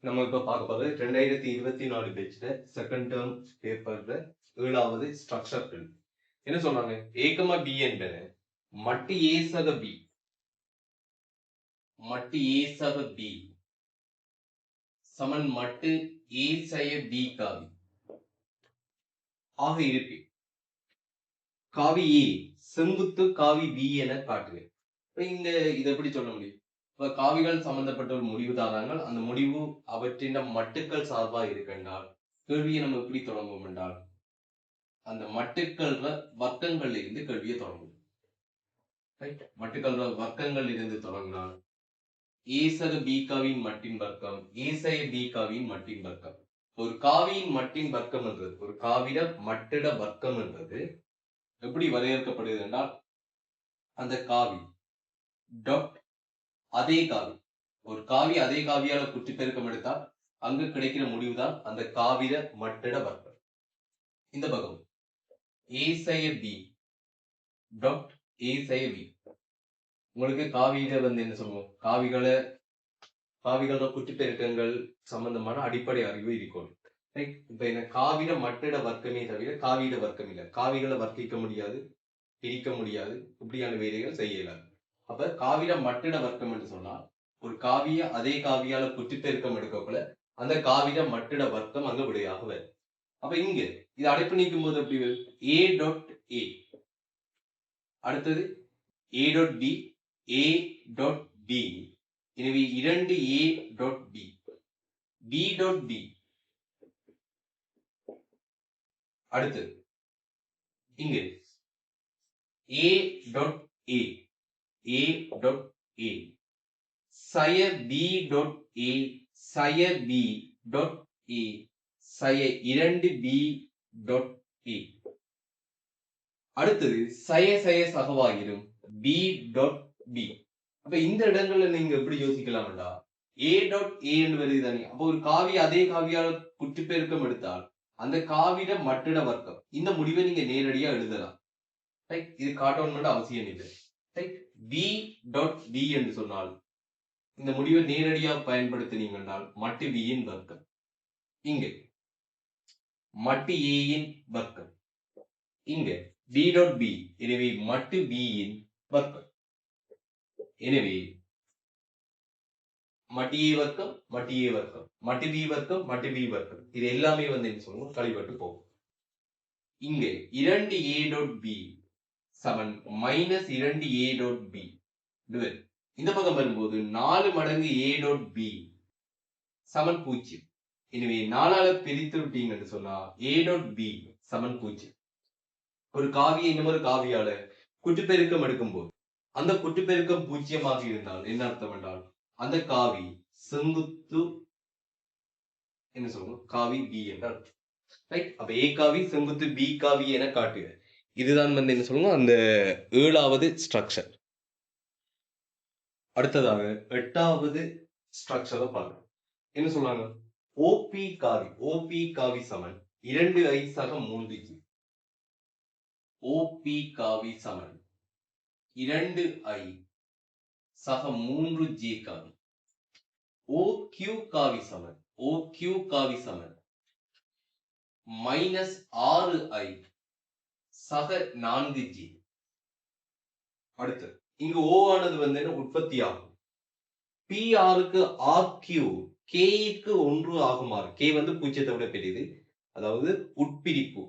நம்ம இப்ப பார்க்க போறது 2024 பேட்ச்ல செகண்ட் டேர்ம் பேப்பர்ல 7வது ஸ்ட்ரக்சர் பிரிண்ட். என்ன சொன்னாங்க? ஏகமா பி என்பன மட்டு ஏ சக பி சமன் மட்டு ஏ சய பி காவி ஆக இருக்கு. காவி ஏ செங்குத்து காவி பி என காட்டுக. இங்க இதை எப்படி சொல்ல முடியும்? இப்ப காவிகள் சம்பந்தப்பட்ட ஒரு முடிவு தாராங்கள், அந்த முடிவு அவற்றின் மட்டுக்கள் சார்பா இருக்கின்றால் கேள்வியை நம்ம எப்படி தொடங்குவோம் என்றால் அந்த மட்டுக்கள் வர்க்கங்கள் இருந்து கேள்வியை தொடங்கும். மட்டுக்கள் வர்க்கங்கள் இருந்து தொடங்கினால் ஏசக பீகாவின் மட்டின் வர்க்கம் ஏசய பீகாவின் மட்டின் வர்க்கம். ஒரு காவியின் மட்டின் வர்க்கம் என்றது, ஒரு காவிட மட்டிட வர்க்கம் என்றது எப்படி வரையறுக்கப்படுகிறது என்றால் அந்த காவி டாட் அதே காவி, ஒரு காவி அதே காவியால குற்றி பெருக்கம் எடுத்தால் அங்கு கிடைக்கிற முடிவுதான் அந்த காவிட மட்டிட வர்க்கம். இந்த பக்கம் ஏசய பி டாட் ஏசய பி. உங்களுக்கு காவியில என்ன சொல்லுவோம்? காவிகளோட குற்றி பெருக்கங்கள் சம்பந்தமான அடிப்படை அறிவு இருக்கும். இப்ப என்ன காவிட மட்டிட வர்க்கமே தவிர காவிட வர்க்கம் இல்லை. காவிகளை வர்க்கிக்க முடியாது, பிரிக்க முடியாது, இப்படியான வேலைகள் செய்யலாம். அப்ப காவிட மட்டிட வர்க்கம் என்று சொன்னால் ஒரு காவிய அதே காவியால குற்றிப்பெருக்கம் எடுக்கக்குள்ள அந்த காவிட மட்டிட வர்க்கம் அங்க விடையாக வரும். அப்ப இங்க இது அடைப்பு நீக்கும் போது எப்படி வரும்? ஏ டாட் ஏ, அடுத்தது A dot B, A dot B. எனவே 2 A dot B, B dot B. அடுத்து இங்க ஏ டாட் ஏ, ஏ டாட் ஏ சய பி டாட் ஏ, சய பி டாட் ஏ, சய 2 பி டாட் ஏ. அடுத்தது சய சய சகவாயிரும் பி டாட் பி. அப்ப இந்த இடங்கள்ல நீங்க எப்படி யோசிக்கலாம்டா, ஏ டாட் ஏ வருது தானே. அப்போ ஒரு காவி அதே காவியால குற்றிப்பெருக்கம் எடுத்தால் அந்த காவிட மட்டிட வர்க்கம், இந்த முடிவை நீங்க நேரடியா எழுதலாம். இது காட்டணும் அவசியம் இல்லை. பி டாட் பி என்று சொன்னால் இந்த முடிவை நேரடியாக பயன்படுத்தினீங்க என்றால் மட்டு பியின் வர்க்கம், இங்க மட்டு ஏயின் வர்க்கம், இங்க பி டாட் பி. எனவே மட்டு பியின் வர்க்கம். எனவே மட்டு ஏ வர்க்கம், மட்டு ஏ வர்க்கம், மட்டு பி வர்க்கம், மட்டு பி வர்க்கம், இது எல்லாமே என்ன சொல்லுவோம்? கழிவட்டு போகும். இங்க 2 ஏ டாட் பி சமன் மைனஸ் 2 ஏ டாட் பி. இந்த பக்கம் வரும்போது 4 மடங்கு ஏ டாட் பி சமன் 0. எனவே 4ஆல பிரித்து விட்டீங்கன்னு சொன்னா ஏ டாட் பி சமன் 0. ஒரு காவியை இன்னொரு காவியால குற்றுப்பெருக்கம் எடுக்கும் போது அந்த குற்றுப்பெருக்கம் 0 இருந்தால் என்ன அர்த்தம் என்றால் அந்த காவி செங்குத்து என்ன சொல்லுவோம்? காவி பி என்றால் ரைட். அப்ப ஏ காவி செங்குத்து பி காவி என காட்டுக. இதுதான் என்ன சொல்லுவோம்? அந்த 7வது ஸ்ட்ரக்சர். அடுத்ததாக 8வது ஸ்ட்ரக்சரை பார்க்கணும். என்ன சொல்றாங்க? ஓபி காவி, ஓபி காவி சமன் 2i சக 3j. ஓபி காவி சமன் 2i சக 3j காவி. OQ காவி சமன், OQ காவி சமன் மைனஸ் 6i சக 4j. அடுத்து இங்கு O ஆனது என்ன உற்பத்தி ஆகும். PR-க்கு RQ K-க்கு 1 ஆகுமாறு, K 0 விட பெரியது, அதாவது உட்பிரிப்பு.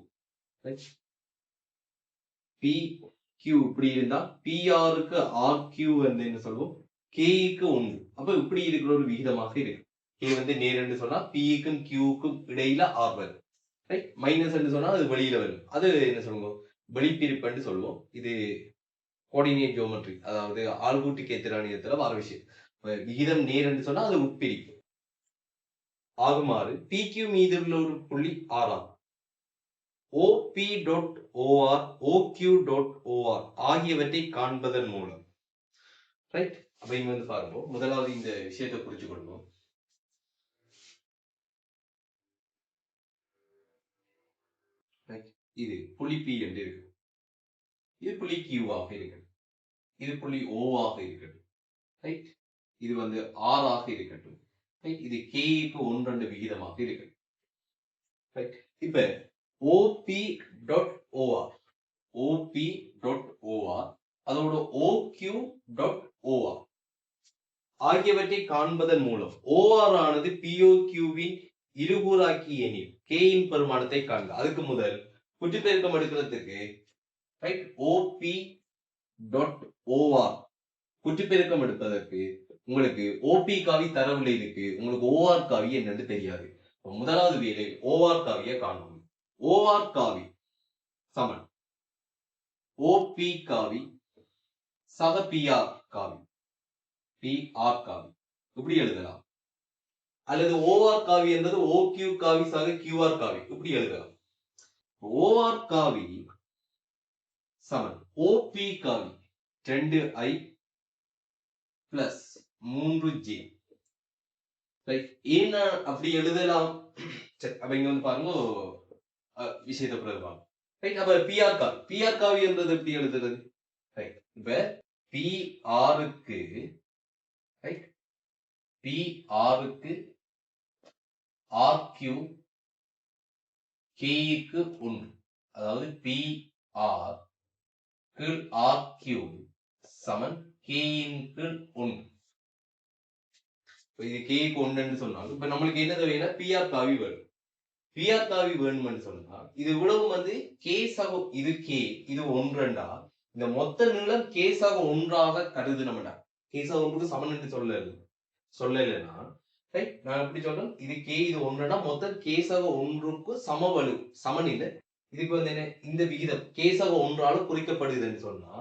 PQ இப்படி இருந்தா PR-க்கு RQ என்ன சொல்லுவோம்? K-க்கு 1. அப்ப இப்படி இருக்கிற ஒரு விகிதமாக இருக்கு. K நேர் சொன்னா P-க்கும் Q-க்கும் இடையில R வரும். மைனஸ் சொன்னா அது வெளியில வரும். அது என்ன சொல்லுவோம்? வெளிப்பிரிப்பு சொல்லுவோம். இது கோஆர்டினேட் ஜியோமெட்ரி, அதாவது ஆள்கூட்டு கேத்திராணியத்துல வர விஷயம். விகிதம் நேர் என்று சொன்னா அது உட்பிரிப்பு ஆகுமாறு PQ மீது உள்ள ஒரு புள்ளி R ஆகும். OP.OR, OQ.OR ஆகியவற்றை காண்பதன் மூலம் ரைட். அப்ப இங்க பாருங்க, முதலாவது இந்த விஷயத்தை புரிஞ்சு கொள்வோம். இது புள்ளி P என்று இருக்கு, இது புள்ளி Q ஆக இருக்கு, இது புள்ளி O ஆக இருக்கட்டும், ரைட். இது R ஆக இருக்கட்டும். இது k-க்கு 1 விகிதமாக இருக்கு. இப்ப OP.OR அதோட OQ.OR ஆகியவற்றை காண்பதன் மூலம் OR ஆனது POQவின் இருகூறாக்கி எனில் k இன் பெருமானத்தை காண்க. அதுக்கு முதல் குற்றிப்பெருக்கம் எடுக்கிறதுக்கு OP.OR குற்றிப்பெருக்கம் எடுப்பதற்கு உங்களுக்கு OP காவி தரவுல இருக்கு, உங்களுக்கு OR காவி என்னன்னு தெரியாது. முதலாவது வேலை OR காவியை காணணும். OR காவி சமன் OP காவி சக PR காவி, PR காவி இப்படி எழுதலாம். அல்லது OR காவி என்பது OQ காவி சக QR காவி இப்படி எழுதலாம். OR காவி சமன் OP காவி 2i plus 3j. ஏன் அப்படி எழுதலாம்? அப்ப இங்க வந்து பாருங்க விஷயத்தை பிரதம். அப்ப PR காவி என்றது எப்படி எழுதுறது? இப்ப PR-க்கு RQ K-க்கு 1, அதாவது PR RQ சமன் K-க்கு 1. இது K-க்கு 1 சொன்னாலும் இப்ப நம்மளுக்கு என்ன தேவைன்னா PR காவி வேணும். PR காவி வேணும்னு சொன்னா இது இவ்வளவு வந்து K சக இது K இது 1 இந்த மொத்த நீளம் K சக 1ஆக கருதுனோம்னா K சக 1க்கு சமன் என்று சொல்லலைன்னா நான் எப்படி சொல்றேன், இது K இது 1 மொத்தம் K சக 1க்கு சமநிலை. இதுக்கு வந்து என்ன இந்த விகிதம் K சக 1ஆல குறிக்கப்படுதுன்னு சொன்னா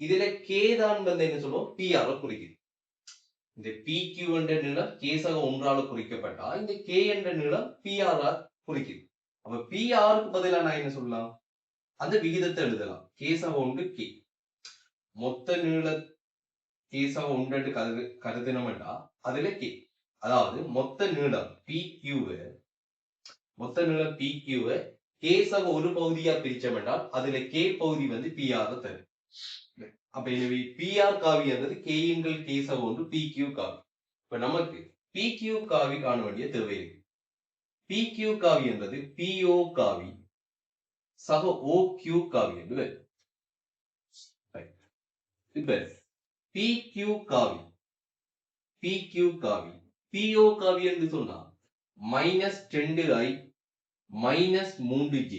இதுல K தான் வந்து என்ன சொல்லுவோம் PR குறிக்குது. இந்த PQ என்ற நீளம் K சக 1ஆல குறிக்கப்பட்டா இந்த K என்ற நீளம் PR குறிக்குது. அப்ப PR-க்கு பதிலா நான் என்ன சொல்லலாம், அந்த விகிதத்தை எழுதலாம். K சக 1 K மொத்த நீள K சக 1 கருதினோம்னா அதுல K, அதாவது மொத்த நீளம் PQ-வை K சக ஒரு பகுதியா பிரிச்சோம் என்றால் அதுல K பகுதி வந்து PR தரும். அப்ப எனவே PR காவி என்பது K × K சக 1 PQ காவி. இப்ப நமக்கு PQ காவி காண வேண்டிய தேவை இருக்கு. PQ காவி என்பது PO காவி சக OQ காவி என்று வரும். இப்ப PQ காவி PO காவி என்று சொன்னா -2i -3j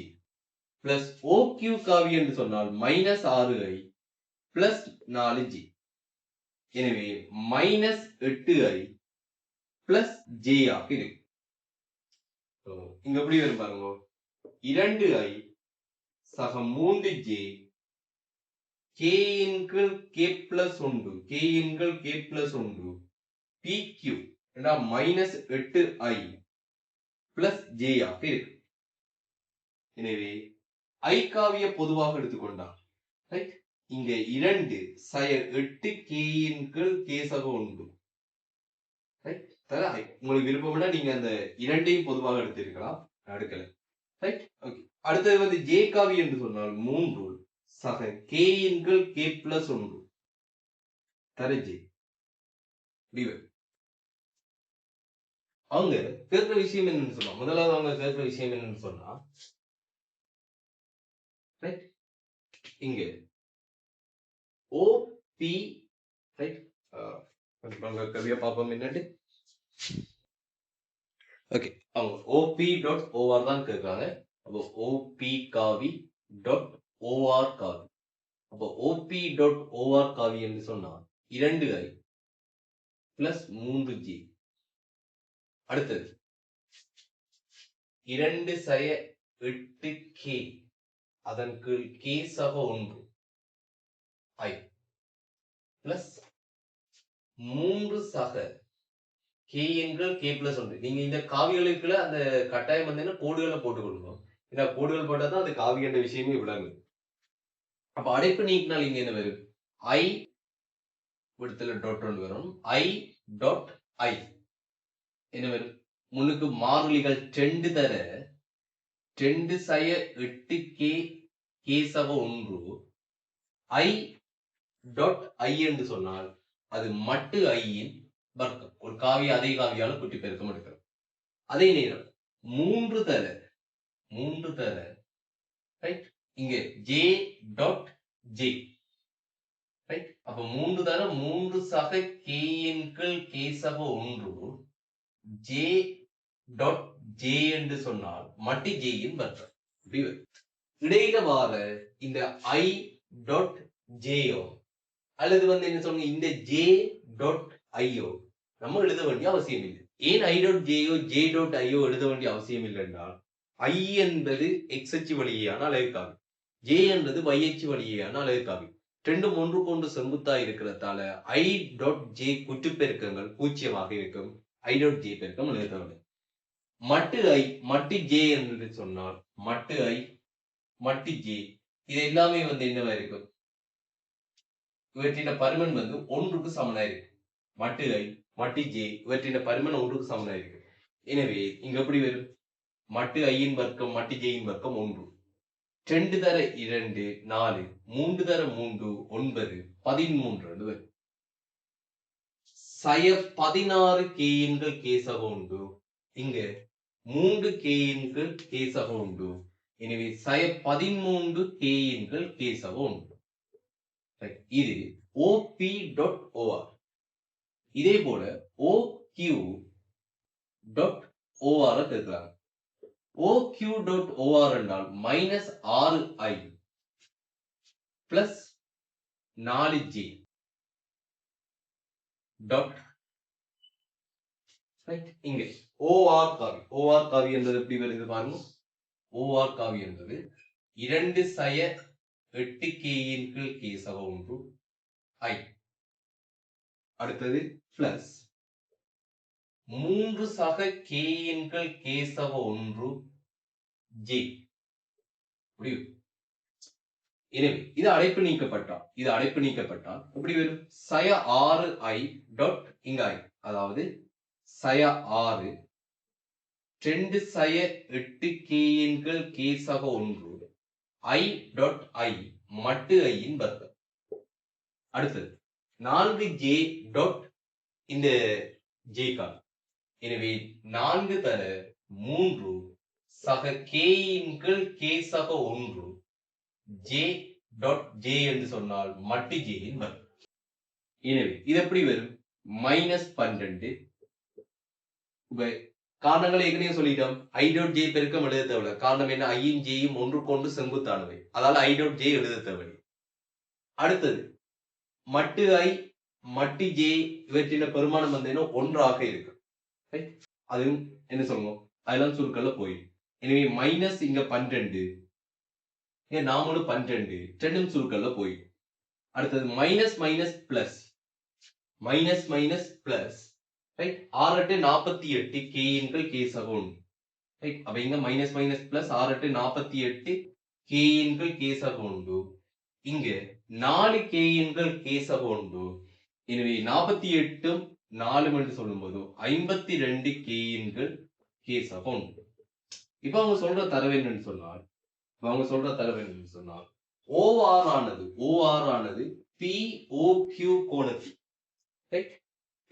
பிளஸ் OQ காவி என்று சொன்னால் -6i பிளஸ் 4j. எனவே -8i பிளஸ் j ஆக இருக்கு. இங்க எப்படி வரும் பாருங்க, 2i சக 3j k × k plus 1 PQ -8i plus j ஆக இருக்கு. எனவே I காவிய பொதுவாக எடுத்துக்கொண்டா இங்க 2 8 k × k சக 1 உங்களுக்கு விருப்பம்னா நீங்க அந்த இரண்டையும் பொதுவாக எடுத்திருக்கலாம், எடுக்கல. அடுத்தது வந்து j காவி என்று சொன்னால் 3 சக k × k plus 1 தரஜி. அவங்க கேட்கிற விஷயம் என்னன்னு சொன்னா, முதலாவது அவங்க கேட்கிற விஷயம் என்னன்னு சொன்னா இங்க OP கவியா பாப்போம் என்னட்டு. ஓகே, அவங்க OP.OR தான் கேட்கிறாங்க. அப்போ OP காவி .OR காவி. அப்போ OP.OR காவி என்று சொன்னா 2i plus 3j. அடுத்தது 2 சய 8k அதன் கீழ் k சக 1 i பிளஸ் 3 சக k × k plus 1. நீங்க இந்த காவிகளுக்குள்ள அந்த கட்டாயம் வந்து கோடுகளை போட்டுக்கொள்ளணும். ஏன்னா கோடுகள் போட்டா தான் அது காவி என்ற விஷயமே விளங்கு. அப்ப அடைப்பு நீக்கினால் இங்க என்ன வரும், i விடத்துல டாட் ஒன்று வரும், i.i என்ன வரும், முன்னுக்கு மாறிலிகள் 2 தர 2 சய 8k k சக 1 i.i என்று சொன்னால் அது மட்டு i இன் வர்க்கம். ஒரு காவிய அதே காவியால குட்டி பெருக்கம் எடுக்கிறோம். அதே நேரம் மூன்று தர ரைட் இங்க ஜே டாட் ஜே ரைட். அப்ப மூன்று தர மூன்று சக கேஎன்கள் கே சக ஒன்று ஜே டாட் ஜே என்று சொன்னால் மட்டி ஜேயின் வர்க்கம். இடையில வார இந்த ஐ டாட் ஜேயோ அல்லது என்ன சொல்லுங்க இந்த ஜே டாட் ஐயோ நம்ம எழுத வேண்டிய அவசியம் இல்லை. ஏன் ஐ டாட் ஜேயோ ஜே டாட் ஐயோ எழுத வேண்டிய அவசியம் இல்லை என்றால் ஐ என்பது எக்ஸ் அச்சு வழியான அலகுக்காவி, ஜே என்பது y அச்சு வழியான அலகுக்காவி. ரெண்டும் ஒன்றுக்கு ஒன்று செங்குத்தா இருக்கிறதால ஐ டாட் ஜே குற்று பெருக்கங்கள் பூஜ்ஜியமாக இருக்கும். ஐ டாட் ஜே பெருக்கம் எழுதவில்லை. மட்டு ஐ மட்டு ஜே என்று சொன்னால் மட்டு ஐ மட்டு ஜே இது எல்லாமே என்னவா இருக்கும்? இவற்றின் பருமன் ஒன்றுக்கு சமனாயிருக்கு. மட்டு ஐ மட்டு ஜே இவற்றின் பருமன் ஒன்றுக்கு சமனாயிருக்கு. எனவே இங்க எப்படி வரும்? மட்டு ஐயின் வர்க்கம் மட்டு ஜேயின் வர்க்கம் 1, 2 தர 2 4, 3 தர 3 9, 13 என்று வரும். சய 16 கேயின்கள் கேசக உண்டு. இங்க 3 கேயின்கள் கேசக உண்டு. எனவே சய 13 கேயின்கள் கேசக உண்டு. இது OP.OR. இதே போல OQ.OR கேட்கலாம். OQ.OR என்றால் -6i பிளஸ் 4j டாட் இங்க OR காவி. OR காவி என்பது எப்படி வருது பாருங்க. OR காவி என்பது 2 சய 8 கேயின்கள் கேசக ஒன்று ஐ, அடுத்தது பிளஸ் 3 சக கேயின்கள் கேசக ஒன்று ஜே. எனவே இது அடைப்பு நீக்கப்பட்டால் எப்படி வரும்? சய 6i டாட் இங்க ஐ, அதாவது சய 6 2 சய 8 கேயின்கள் கேசக ஒன்று ஐ டாட் ஐ மட்டு ஐயின் வர்க்கம். அடுத்தது 4j டாட் இந்த ஜே கால். எனவே 4 தர 3 சக கேயின்கள் கேசக ஒன்று ஜே டாட் ஜே என்று சொன்னால் மட்டு ஜேயின் வர்க்கம். எனவே இது எப்படி வரும்? -12. காரணங்களை ஏற்கனவே சொல்லிட்டோம். ஐ டாட் ஜே பெருக்கம் எழுத தேவை. காரணம் என்ன? ஐயும் ஜேயும் ஒன்றுக்கு ஒன்று செங்குத்தானவை. அதால ஐ டாட் ஜே எழுத தேவை. அடுத்தது மட்டு ஐ மட்டு ஜே இவற்றின் பெருமானம் 1ஆக இருக்கு. அதுவும் என்ன சொல்லுவோம்? அதெல்லாம் சுருக்கல்ல போயிடும். எனவே மைனஸ் இங்க 12, நாமளும் 12 ரெண்டும் சுருக்கல்ல போயிடும். அடுத்தது மைனஸ் மைனஸ் பிளஸ் ரைட். 6 48 கேயின்கள் கேசக ஒன்று ரைட். அப்ப இங்க மைனஸ் மைனஸ் பிளஸ் 6 48 கேயின்கள் கேசக ஒன்று. இங்க 4 கேயின்கள் கேசக ஒன்று. எனவே 48 4 என்று சொல்லும்போது 52 கேயின்கள் கேசக ஒன்று. இப்ப அவங்க சொல்ற தரவு என்னன்னு சொன்னால் OR ஆனது POQ கோணத்தில் ரைட்.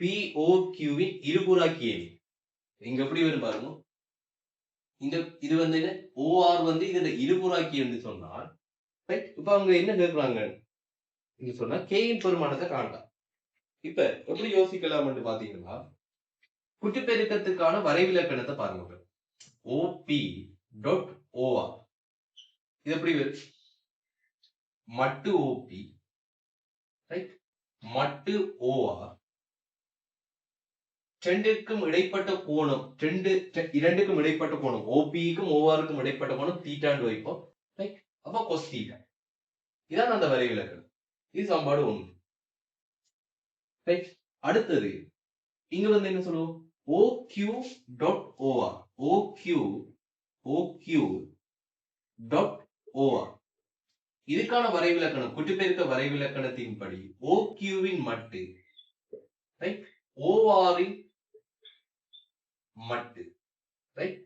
POQவின் இருபுறாக்கியணி. இங்க எப்படி வரும் பாருங்க. இது என்ன? OR இதுல இருபுறாக்கி என்று சொன்னால் ரைட். இப்ப அவங்க என்ன கேட்கிறாங்க சொன்னா கேயின் பெருமானத்தை காணலாம். இப்ப எப்படி யோசிக்கலாம் என்று பாத்தீங்கன்னா குட்டிப்பெருக்கத்துக்கான வரைவிலக்கணத்தை பாருங்க. OP.OR இது எப்படி வரும்? மட்டு OP ரைட் மட்டு OR இரண்டுக்கும் இடைப்பட்ட கோணம் OP-க்கும் OR-க்கும் இடைப்பட்ட கோணம் தீட்டான்னு வைப்போம் ரைட். அப்ப cos தீட்டா. இதான் அந்த வரைவிலக்கணம். இது சமன்பாடு 1 ரைட். அடுத்தது இங்க என்ன சொல்லுவோம்? OQ.OR OQ.OR இதுக்கான வரைவிலக்கணம் குட்டிப்பெருக்க வரைவிலக்கணத்தின்படி OQ-வின் மட்டு ரைட் OR-இன் மட்டு ரைட்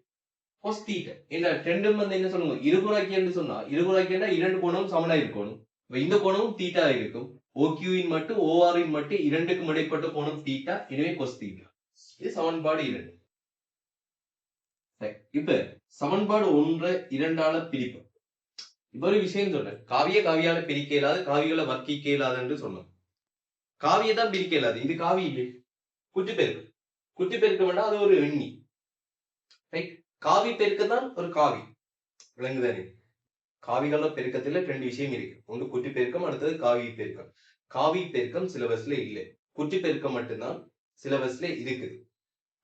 cos தீட்டா. இந்த ரெண்டும் என்ன சொல்லுங்க? இருபுறாக்கி என்று சொன்னா இருபுறாக்கினா இரண்டு கோணமும் சமனா இருக்கணும். இந்த கோணமும் தீட்டா இருக்கும். OQ இன் மட்டு OR இன் மட்டு இரண்டுக்கும் இடைப்பட்ட கோணம் தீட்டா, எனவே cos தீட்டா. இது சமன்பாடு 2. இப்ப சமன்பாடு 1 2ஆல பிரிப்போம். இப்ப ஒரு விஷயம் சொன்னேன். காவியால பிரிக்க இயலாது, காவிகளை வர்க்கிக்க இயலாது என்று சொன்னோம். காவியை தான் பிரிக்க இயலாது. இது காவி இல்லை, குற்றிப்பெருக்கம். குற்றிப்பெருக்கம் வேண்டாம், அது ஒரு எண்ணி. காவி பெருக்கம் தான் ஒரு காவி. விளங்குதானே? காவிகள பெருக்கத்துல 2 விஷயம் இருக்கு. ஒன்று குற்றி பெருக்கம், அடுத்தது காவி பெருக்கம். காவி பெருக்கம் சிலபஸ்ல இல்லை, குற்றி பெருக்கம் மட்டும்தான் சிலபஸ்ல இருக்குது.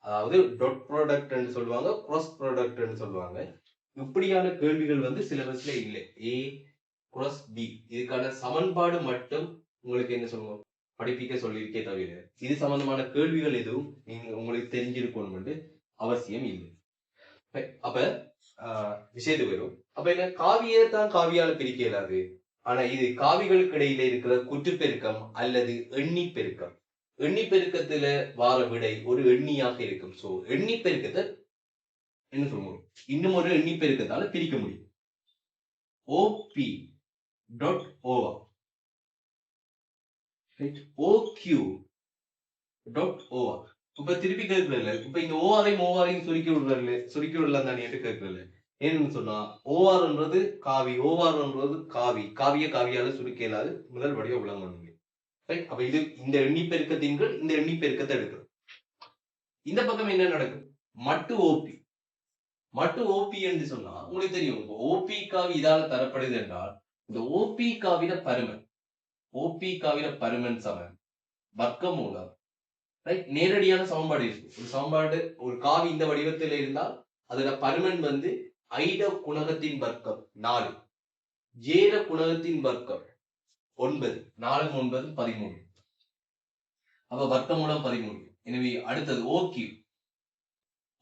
அதாவது டாட் ப்ராடக்ட் சொல்லுவாங்க, கிராஸ் ப்ராடக்ட் சொல்லுவாங்க. இப்படியான கேள்விகள் வந்து சிலபஸ்ல இல்லை. A cross B இதுக்கான சமன்பாடு மட்டும் உங்களுக்கு என்ன சொல்லுவோம், படிப்பிக்க சொல்லியிருக்கே தவிர இது சம்பந்தமான கேள்விகள் எதுவும் நீங்க உங்களுக்கு தெரிஞ்சிருக்கணும் அவசியம் இல்லை. அப்ப விஷயத்துக்கு வரும். அப்ப என்ன, காவியத்தான் காவியால பிரிக்க இயலாது. ஆனா இது காவிகளுக்கு இடையில இருக்கிற குற்றுப்பெருக்கம் அல்லது எண்ணி பெருக்கம். எண்ணி பெருக்கத்துல வார விடை ஒரு எண்ணியாக இருக்கும். சோ எண்ணி பெருக்கத்தை என்ன சொல்லுவோம், இன்னும் ஒரு எண்ணி பெருக்கத்தால பிரிக்க முடியும். OP dot OR OQ dot OR. இப்ப திருப்பி கேட்கல, இப்ப இந்த ஓஆரையும் சுருக்கி விடலாம் தானே கேட்கல. ஏன்னு சொன்னா ஓஆர்ன்றது காவி, ஓஆர்ன்றது காவி, காவியால சுருக்க இயலாது. முதல் வடிவ விளங்கணும். அப்ப இது இந்த எண்ணி பெருக்கத்தின் இந்த எண்ணி பெருக்கத்தை எடுக்கிறோம். இந்த பக்கம் என்ன நடக்கும், மட்டு ஓபி. மட்டு ஓபி என்று சொன்னா உங்களுக்கு தெரியும், ஓபி காவி இதால தரப்படுது என்றால் இந்த ஓபி காவிட பருமன், ஓபி காவிட பருமன் சமன் வர்க்கமூலம். நேரடியான சமன்பாடு இருக்கு. ஒரு சமன்பாடு, ஒரு காவி இந்த வடிவத்தில் இருந்தால் அதோட பருமன் வந்து ஐட குணகத்தின் வர்க்கம் 4, ஜேட குணகத்தின் வர்க்கம் 9, 4 9 13. அப்ப வர்க்கமூலம் 13. எனவே அடுத்தது ஓக்யூ.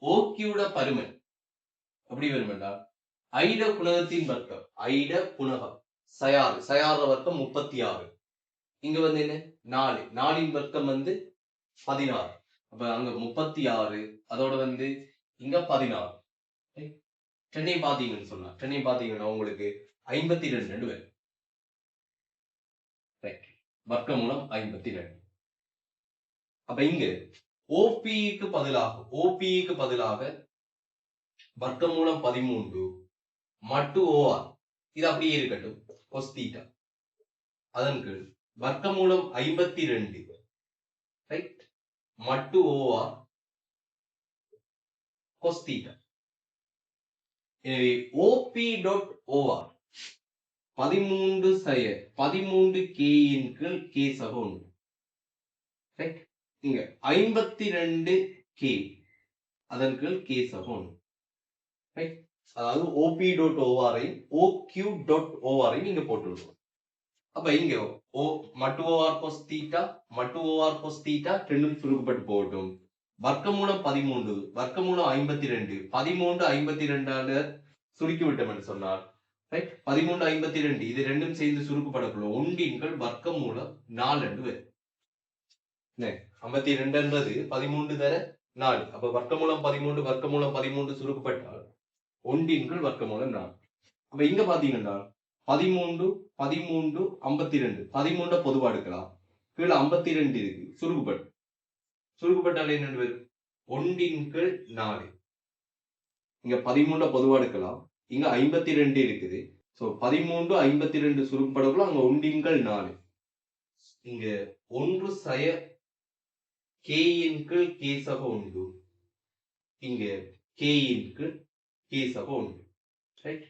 ஓக்யூட பருமன் எப்படி வரும் என்றால் ஐட குணகத்தின் வர்க்கம், ஐட குணகம் சயார வர்க்கம் 36. இங்க வந்து என்ன 4, 4இன் வர்க்கம் வந்து 16. அப்ப அங்க 36, அதோட வந்து இங்க 16. சென்னையும் பாத்தீங்கன்னா உங்களுக்கு 52 வரும். வர்க்கமூலம் 52. அப்ப இங்க ஓபிக்கு பதிலாக வர்க்கமூலம் 13 மட்டு ஓஆர் இது அப்படியே இருக்கட்டும், cos தீட்டா. அதன் கீழ் வர்க்கமூலம் 52 மட்டு ஓஆர் cos தீட்டா. எனவே ஓபி டாட் ஓஆர் 13 K இன் கீழ் K சக 1. இங்க 52 K அதன் கீழ் K சக 1. அதாவது OP டாட் ஓஆரையும் OQ டாட் ஓஆரையும் இங்க போட்டுவிடுவோம். அப்ப இங்க மட்டு ஓஆர் cos தீட்டா ரெண்டும் சுருக்கப்பட்டு போகட்டும். வர்க்கமூலம் 13 வர்க்கமூலம் 52 13 52 சுருக்கி விட்டோம் என்று சொன்னார். 13 52 இது ரெண்டும் சேர்ந்து சுருக்கப்படக்குள்ள ஒன்றின்கள் வர்க்கமூலம் 4 என்று வரும். 52 13 தர 4. அப்ப வர்க்கமூலம் 13 சுருக்கப்பட்டால் ஒன்றின்கள் வர்க்கமூலம் 4. அப்ப இங்க பாத்தீங்கன்னா 13 52 13 பொதுவா எடுக்கலாம். கீழே 52 இருக்கு, சுருக்கப்பட்டால் என்ன வரும், ஒன்றின்கள் 4. இங்க 13 பொதுவா எடுக்கலாம், இங்க 52 இருக்குது. சோ 13 52 சுருக்கப்படக்குள்ள அங்க ஒன்றின்கள் 4. இங்க 1 சய K இன் கீழ் K சக 1, இங்க K இன் கீழ் K சக 1. ரைட்,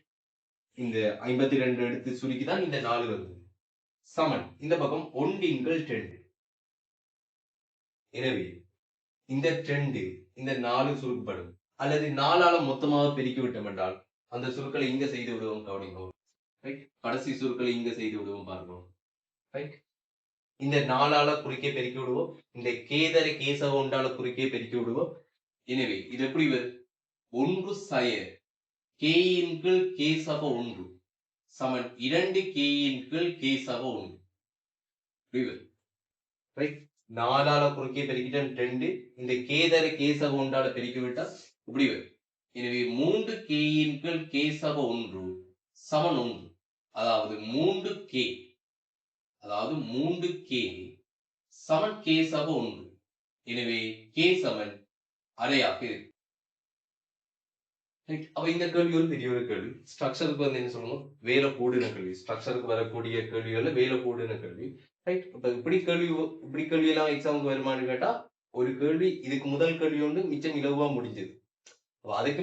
இந்த 52 எடுத்து சுருக்கிதான் இந்த 4 வருது. சமன் இந்த பக்கம் ஒன்றின்கள் 2. எனவே இந்த 2 இந்த 4 சுருக்கப்படும். அல்லது 4ஆல மொத்தமாக பெருக்கி விட்டோம் என்றால் அந்த சுருக்களை இங்க செய்து விடுவோம். கவனிங்க, கடைசி சுருக்களை இங்க செய்து விடுவோம் பாருங்க. இந்த 4ஆல குறுக்கே பெருக்கி விடுவோம், இந்த கேதர கேசவ ஒன்றால குறுக்கே பெருக்கி விடுவோம். எனவே இது எப்படி வரும், 1 சய K இன் கீழ் K சக 1 சமன் 2 K இன் கீழ் K சக 1. ரைட், 4ஆல குறுக்கே பெருக்கிட்டோம் 2, இந்த கேதர கேசவ ஒன்றால பெருக்கி விட்டா இப்படி வரும். எனவே 3 K இன் கீழ் K சக 1 சமன் 1. அதாவது 3K அதாவது 3k சமன் k சம 1. எனவே k சமன் அரையாக இருக்கு. அப்ப இந்த கேள்வி ஒரு பெரிய ஒரு கேள்வி. ஸ்ட்ரக்சருக்கு வந்து என்ன சொல்லணும், வேலை கூடின கேள்வி. ஸ்ட்ரக்சருக்கு வரக்கூடிய கேள்விகள்ல வேலை கூடின கேள்வி. ரைட். இப்ப இப்படி கேள்வி எல்லாம் எக்ஸாமுக்கு வருமானு கேட்டா ஒரு கேள்வி இதுக்கு முதல் கேள்வி வந்து மிச்சம் இலகுவா முடிஞ்சது. அதுக்கு